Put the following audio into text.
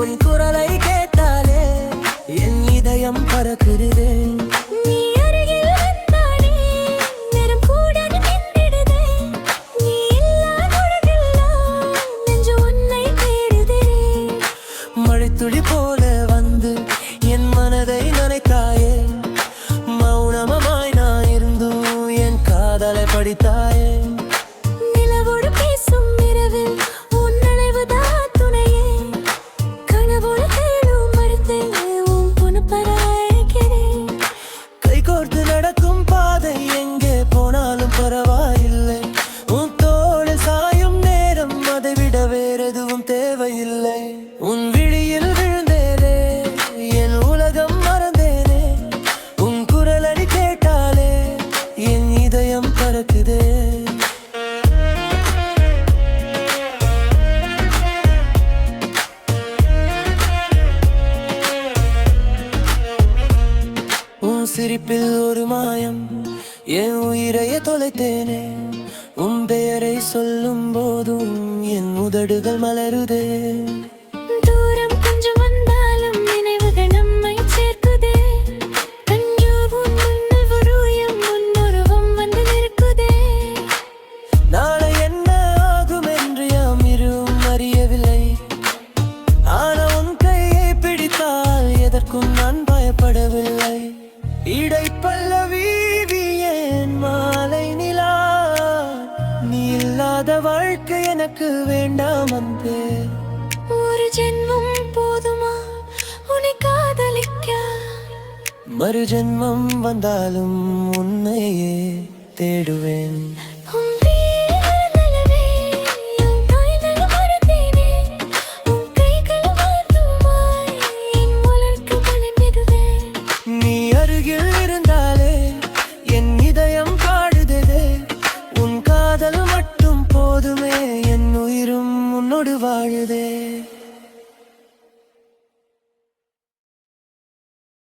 உன் குரலை கேட்டாலே என் இதயம் பறக்குதே. நீ அருகில் வந்தாலே நேரம் கூட நின்றிடுதே. நீ இல்லா பொழுதெல்லாம் நெஞ்சு உன்னை தேடுதே. மழைத்துளி போல வந்து என் மனதை நனைத்தாயே. மௌனமாய் நான் இருந்தும் என் காதலை படித்தாயே. நிலவோடு பேசும் இரவில் உன் நினைவுதான் துணையே. கனவோடு தேடும் மரத்தில் உன் புனப்பராயிருக்கிறேன். கை கோர்த்து நடக்கும் பாதை எங்கே போனாலும் பரவாயில்லை. உன் தோளில் சாயும் நேரம் அதை விட வேறெதுவும் தேவையில்லை. உன் விழியில் விழுந்தேனே என் உலகம் மறந்தேனே. உன் குரலடி கேட்டாலே என் இதயம் பறக்குதே. உன் சிரிப்பில் ஒரு மாயம் என் உயிரையே தொலைத்தேனே. உன் பெயரை சொல்லும் போதும் என் உதடுகள் மலருதே. தூரம் கொஞ்சம் வந்தாலும் நினைவுகள் நம்மை சேர்க்குதே. கஞ்சூவும் முன்னில் உருயம் முன்னுருவம் வந்து நிற்குதே. நாளை என்ன ஆகும் என்று யாம் இருவரும் அறியவில்லை. ஆனால் உன் கையை பிடித்தால் எதற்கும் நான் பயப்படவில்லை. இடைப்பல்லவி என் மாலை நிலா. நீ இல்லாத வாழ்க்கை எனக்கு வேண்டாம் அன்பே. ஒரு ஜென்மம் போதுமா உன்னை காதலிக்க? மறு ஜென்மம் வந்தாலும் உன்னையே தேடுவேன். உன் வீடு நிலவே என் தாய்தல் மறந்தேனே. உன் கைகள் வாழ்த்துமாய் என் உலர்க்கு பலமிடுவே. நீ அருகில் இருந்தாலே என் இதயம் பாடுதே. உன் காதல் மட்டும் போதுமே என் உயிரும் உன்னோடு வாழுதே.